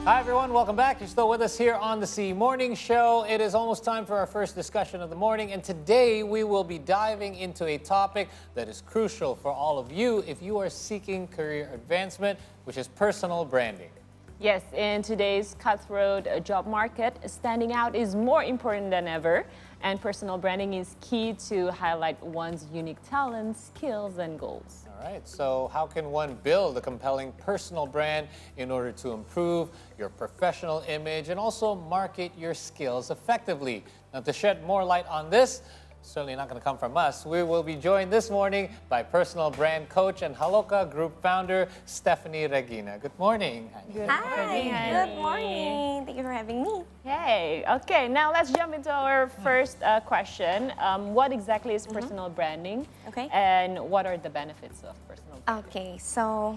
Hi, everyone. Welcome back. You're still with us here on the C Morning Show. It is almost time for our first discussion of the morning. And today we will be diving into a topic that is crucial for all of you if you are seeking career advancement, which is personal branding. Yes, in today's cutthroat job market, standing out is more important than ever. And personal branding is key to highlight one's unique talents, skills, and goals. All right, so how can one build a compelling personal brand in order to improve your professional image and also market your skills effectively? Now, to shed more light on this, certainly not going to come from us, we will be joined this morning by personal brand coach and Haloka Group founder, Stephanie Regina. Good morning. Good Hi, morning. good morning. Thank you for having me. Hey, okay, now let's jump into our first question. What exactly is personal branding? Okay. And what are the benefits of personal branding? Okay, so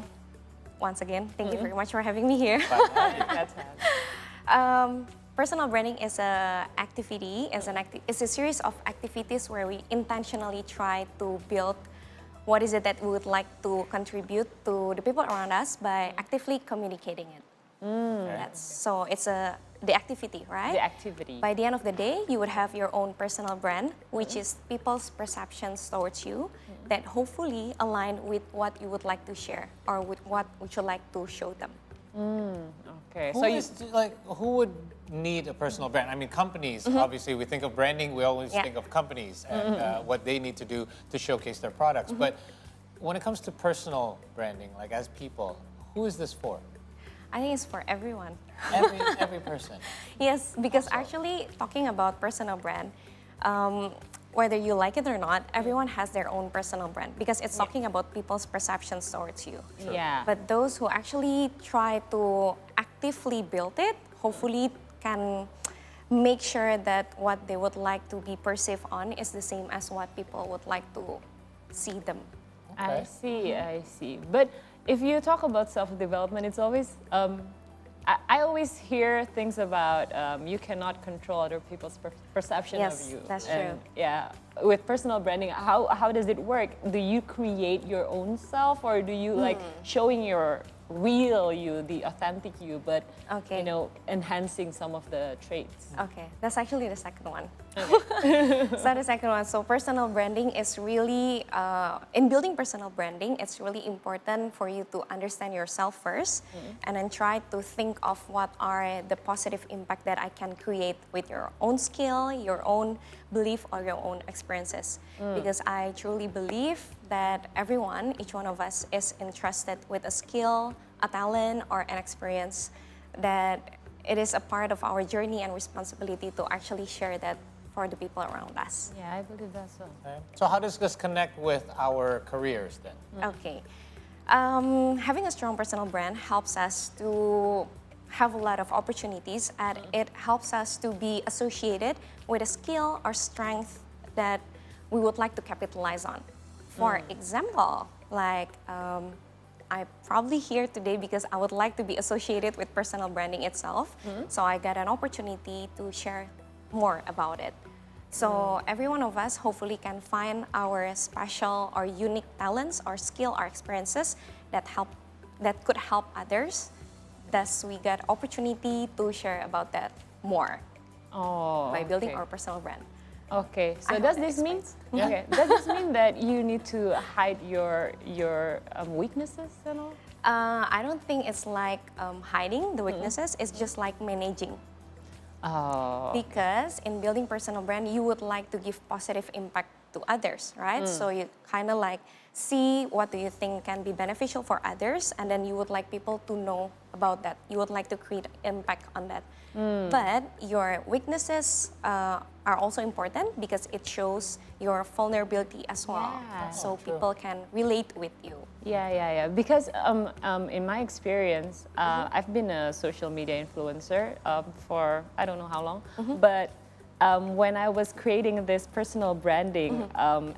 once again, thank you very much for having me here. That's it. Personal branding is it's a series of activities where we intentionally try to build what is it that we would like to contribute to the people around us by actively communicating it. So it's the activity, right? The activity. By the end of the day, you would have your own personal brand, which is people's perceptions towards you that hopefully align with what you would like to share or with what would you like to show them. Okay, Who would need a personal brand? I mean, companies, obviously, we think of branding, we always think of companies and what they need to do to showcase their products. But when it comes to personal branding, like as people, who is this for? I think it's for everyone. Every person. Yes, because actually talking about personal brand, whether you like it or not, everyone has their own personal brand because it's talking about people's perceptions towards you. Sure. Yeah. But those who actually try to actively build it, hopefully can make sure that what they would like to be perceived on is the same as what people would like to see them. I see. But if you talk about self-development, it's always, I always hear things about you cannot control other people's perception of you. Yes, that's And, true. yeah, with personal branding, how does it work? Do you create your own self, or do you like showing your real you, the authentic you, but Okay. enhancing some of the traits? Okay, that's actually the second one. So the second one, so personal branding is really, in building personal branding, it's really important for you to understand yourself first and then try to think of what are the positive impact that I can create with your own skill, your own belief, or your own experiences. Because I truly believe that everyone, each one of us is entrusted with a skill, a talent, or an experience that it is a part of our journey and responsibility to actually share that for the people around us. Yeah, I believe that's so. Okay. So how does this connect with our careers then? Okay. Having a strong personal brand helps us to have a lot of opportunities and it helps us to be associated with a skill or strength that we would like to capitalize on. For example, like I'm probably here today because I would like to be associated with personal branding itself. So I got an opportunity to share more about it. So every one of us hopefully can find our special or unique talents or skill or experiences that could help others. Thus, we got opportunity to share about that more by building our personal brand. Okay, so I does hope that this mean explains. okay? Does this mean that you need to hide your weaknesses and all? I don't think it's like hiding the weaknesses. It's just like managing. Oh, Because in building personal brand, you would like to give positive impact to others, right? So you kind of like see what do you think can be beneficial for others, and then you would like people to know about that. You would like to create impact on that. But your weaknesses are also important because it shows your vulnerability as well. Yeah. So people can relate with you. yeah. Because in my experience, I've been a social media influencer for I don't know how long, but when I was creating this personal branding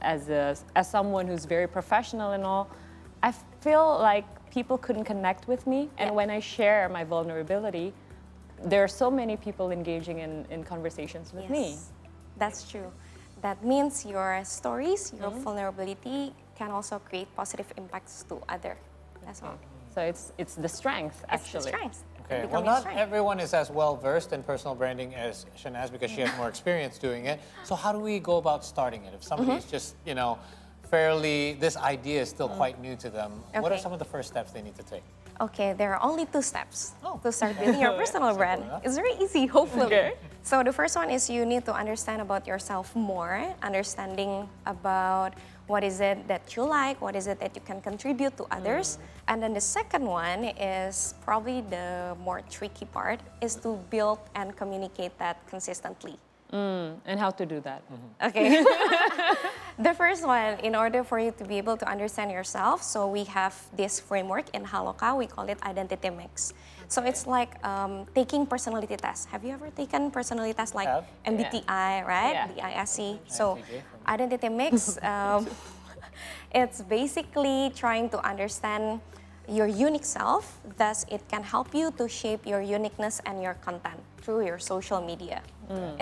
as someone who's very professional and all, I feel like people couldn't connect with me. And when I share my vulnerability, there are so many people engaging in conversations with me. That's true. That means your stories, your vulnerability can also create positive impacts to others. That's all. So it's the strength, It's the actually. strength. Okay. Well, becoming not strength. everyone is as well versed in personal branding as Shahnaz because she has more experience doing it. So how do we go about starting it? If somebody's just, fairly, this idea is still quite new to them, what are Okay. some of the first steps they need to take? Okay, there are only 2 steps Oh. to start building your personal brand. enough. It's very easy, hopefully. Okay. So the first one is you need to understand about yourself more, understanding about what is it that you like, what is it that you can contribute to others. And then the second one is probably the more tricky part, is to build and communicate that consistently. And how to do that? Okay. The first one, in order for you to be able to understand yourself, so we have this framework in Haloka, we call it identity mix. So it's like taking personality tests. Have you ever taken personality tests like Have. MBTI, right? Yeah. The ISC. So INTJ. identity mix, it's basically trying to understand your unique self, thus it can help you to shape your uniqueness and your content through your social media.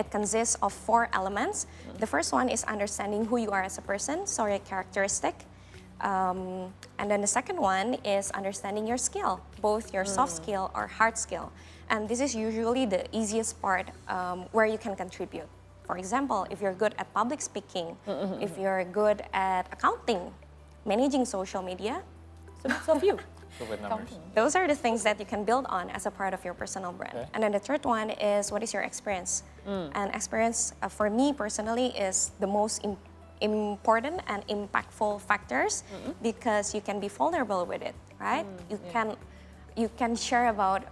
It consists of 4 elements. The first one is understanding who you are as a person, so your characteristic. And then the second one is understanding your skill, both your soft skill or hard skill. And this is usually the easiest part where you can contribute. For example, if you're good at public speaking, if you're good at accounting, managing social media, So that's of you. Good with numbers. those are the things that you can build on as a part of your personal brand. Okay. And then the third one is what is your experience? And experience for me personally is the most important and impactful factors because you can be vulnerable with it, right? You can share about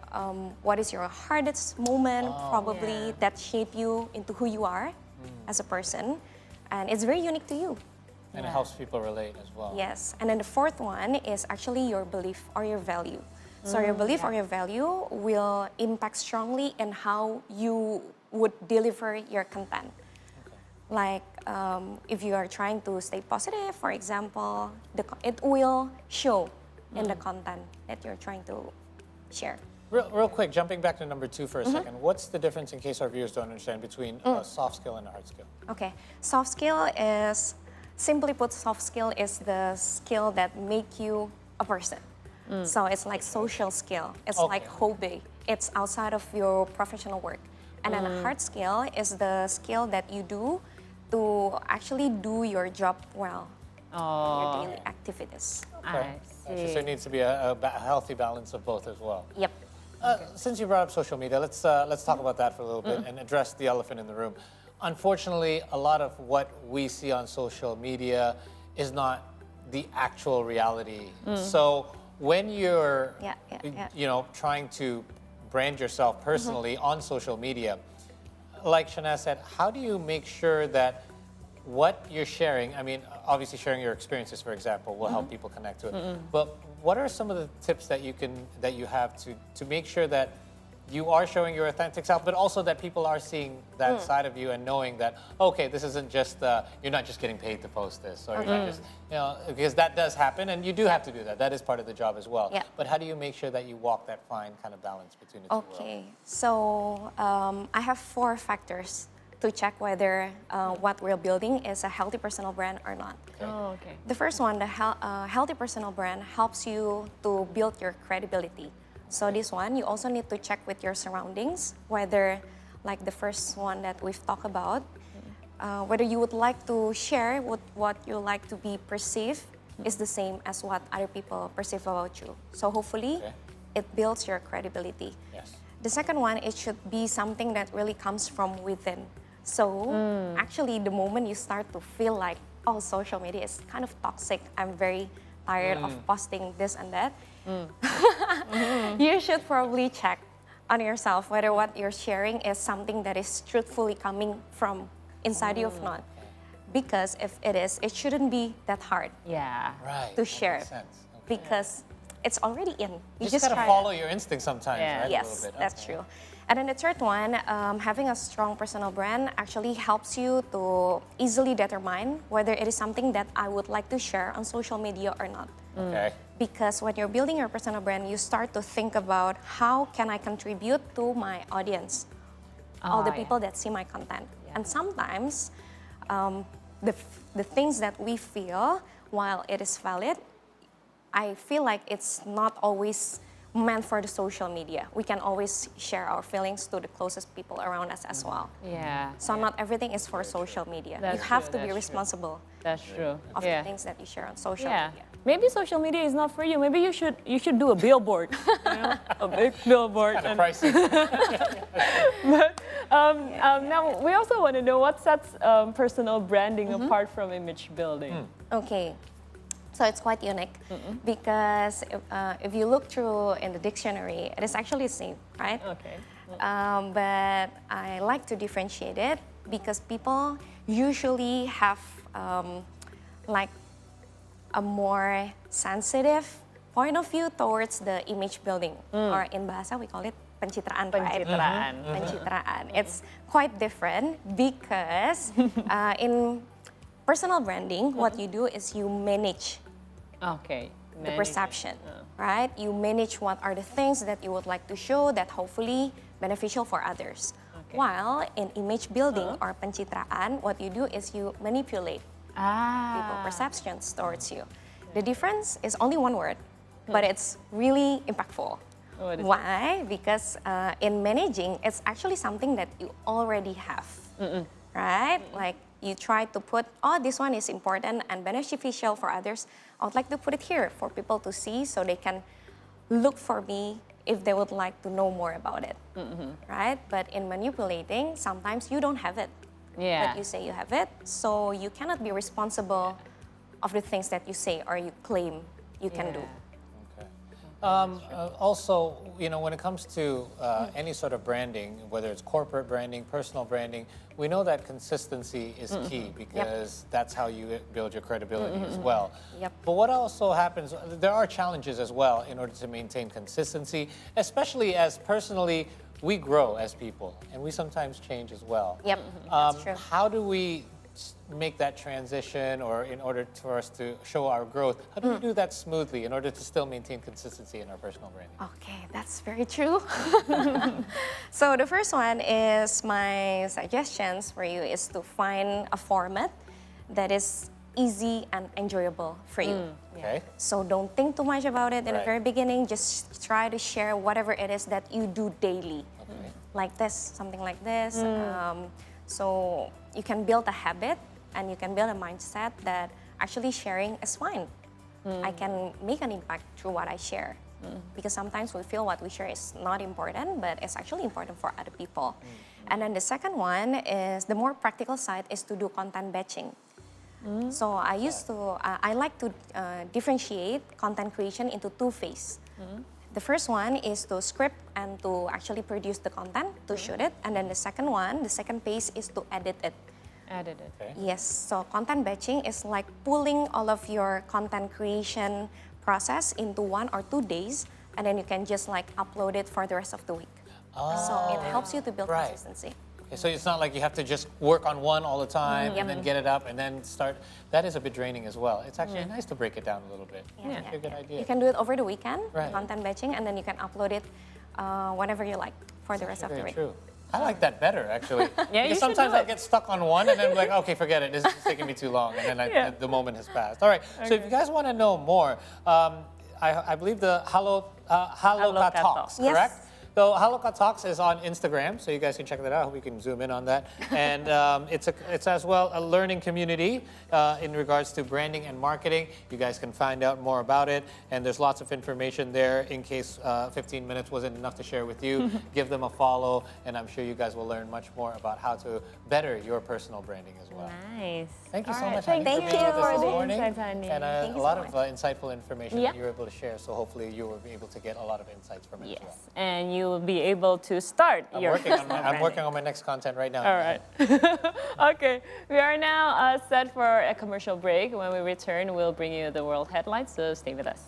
what is your hardest moment probably Yeah. that shape you into who you are as a person, and it's very unique to you. And it helps people relate as well. Yes, and then the fourth one is actually your belief or your value. So your belief or your value will impact strongly in how you would deliver your content. Like if you are trying to stay positive, for example, it will show in the content that you're trying to share. Real quick, jumping back to number 2 for a second. What's the difference, in case our viewers don't understand, between a soft skill and a hard skill? Okay, soft skill is, simply put, soft skill is the skill that make you a person. So it's like social skill. It's Okay. like hobby. It's outside of your professional work. And then a hard skill is the skill that you do to actually do your job well, your daily activities. I So see. there needs to be a healthy balance of both as well. Yep. Since you brought up social media, let's talk about that for a little bit and address the elephant in the room. Unfortunately, a lot of what we see on social media is not the actual reality. So when you're, trying to brand yourself personally on social media, like Shahnaz said, how do you make sure that what you're sharing, I mean, obviously sharing your experiences, for example, will help people connect to it. But what are some of the tips that you have to make sure that you are showing your authentic self, but also that people are seeing that side of you and knowing that, okay, this isn't just, you're not just getting paid to post this, or you're not just, because that does happen, and you do have to do that. That is part of the job as well. Yeah. But how do you make sure that you walk that fine kind of balance between the two worlds? Okay, so I have 4 factors to check whether what we're building is a healthy personal brand or not. Oh, okay. The first one, the healthy personal brand helps you to build your credibility. So this one, you also need to check with your surroundings, whether, like the first one that we've talked about, whether you would like to share what you like to be perceived is the same as what other people perceive about you. So hopefully, it builds your credibility. Yes. The second one, it should be something that really comes from within. So actually, the moment you start to feel like, oh, social media is kind of toxic, I'm very tired of posting this and that, you should probably check on yourself whether what you're sharing is something that is truthfully coming from inside you or not. Because if it is, it shouldn't be that hard Yeah. Right. to that share makes sense. Okay. because it's already in. You You just gotta try it. follow your instinct sometimes, Yeah. right? A Yes, little bit. that's Okay. true. And then the third one, having a strong personal brand actually helps you to easily determine whether it is something that I would like to share on social media or not. Okay. Because when you're building your personal brand, you start to think about how can I contribute to my audience, all the yeah. people that see my content. And sometimes the things that we feel, while it is valid, I feel like it's not always meant for the social media. We can always share our feelings to the closest people around us as well. Yeah. So not everything is for social media. That's You have true, to be that's true. responsible That's true. of the things that you share on social Yeah. media. Maybe social media is not for you. Maybe you should do a billboard, a big billboard. Kind of pricey. Now we also want to know what sets personal branding apart from image building. Okay, so it's quite unique because if you look through in the dictionary, it is actually the same, right? Okay. But I like to differentiate it because people usually have like a more sensitive point of view towards the image building, or in bahasa we call it pencitraan, right? Pencitraan. Pencitraan. It's quite different because in personal branding, what you do is you manage Okay. the perception, right? You manage what are the things that you would like to show that hopefully beneficial for others. Okay. While in image building or pencitraan, what you do is you manipulate people perceptions towards you. The difference is only one word, but it's really impactful. What is it? Why? Because in managing, it's actually something that you already have, right? Like you try to put, oh, this one is important and beneficial for others. I would like to put it here for people to see so they can look for me if they would like to know more about it, right? But in manipulating, sometimes you don't have it. Yeah. But you say you have it, so you cannot be responsible of the things that you say or you claim you can do. Also, you know, when it comes to any sort of branding, whether it's corporate branding, personal branding, we know that consistency is key because that's how you build your credibility as well. Yep. But what also happens, there are challenges as well in order to maintain consistency, especially as personally we grow as people and we sometimes change as well. Yep, that's true. How do we make that transition, or in order for us to show our growth, how do we do that smoothly in order to still maintain consistency in our personal branding? Okay, that's very true. So the first one is my suggestions for you is to find a format that is easy and enjoyable for you. Okay. So don't think too much about it in the Right. very beginning. Just try to share whatever it is that you do daily. Okay. Like this, something like this. So you can build a habit and you can build a mindset that actually sharing is fine. I can make an impact through what I share. Because sometimes we feel what we share is not important, but it's actually important for other people. And then the second one is the more practical side is to do content batching. So I like to differentiate content creation into two phases. The first one is to script and to actually produce the content, to shoot it. And then the second phase is to edit it. Edit it. Okay. Yes, so content batching is like pulling all of your content creation process into 1 or 2 days, and then you can just like upload it for the rest of the week. So it helps you to build Right. consistency. Okay, so it's not like you have to just work on one all the time and then get it up and then start. That is a bit draining as well. It's actually nice to break it down a little bit. Yeah, Actually a good idea. You can do it over the weekend, Right. content batching, and then you can upload it whenever you like for the rest of the Very week. true. I like that better, actually. Yeah, you Because should sometimes do I it. get stuck on one and then I'm like, okay, forget it. This is taking me too long. And then the moment has passed. All right. So if you guys want to know more, I believe the Haloka Haloka Talks, Talks. Yes. correct? So Haloka Talks is on Instagram, so you guys can check that out. I hope you can zoom in on that. And it's as well a learning community in regards to branding and marketing. You guys can find out more about it, and there's lots of information there. In case 15 minutes wasn't enough to share with you, give them a follow, and I'm sure you guys will learn much more about how to better your personal branding as well. Nice. Thank you so All right, much, Hani, Thank for being you with us for this the morning. insights, Hani. And Thank you a lot so of much. insightful information Yeah. that you were able to share. So hopefully you will be able to get a lot of insights from it as well. Yes, and you will be able to start your personal I'm working branding. on my next content right now. All right. Okay, we are now set for a commercial break. When we return, we'll bring you the world headlines, so stay with us.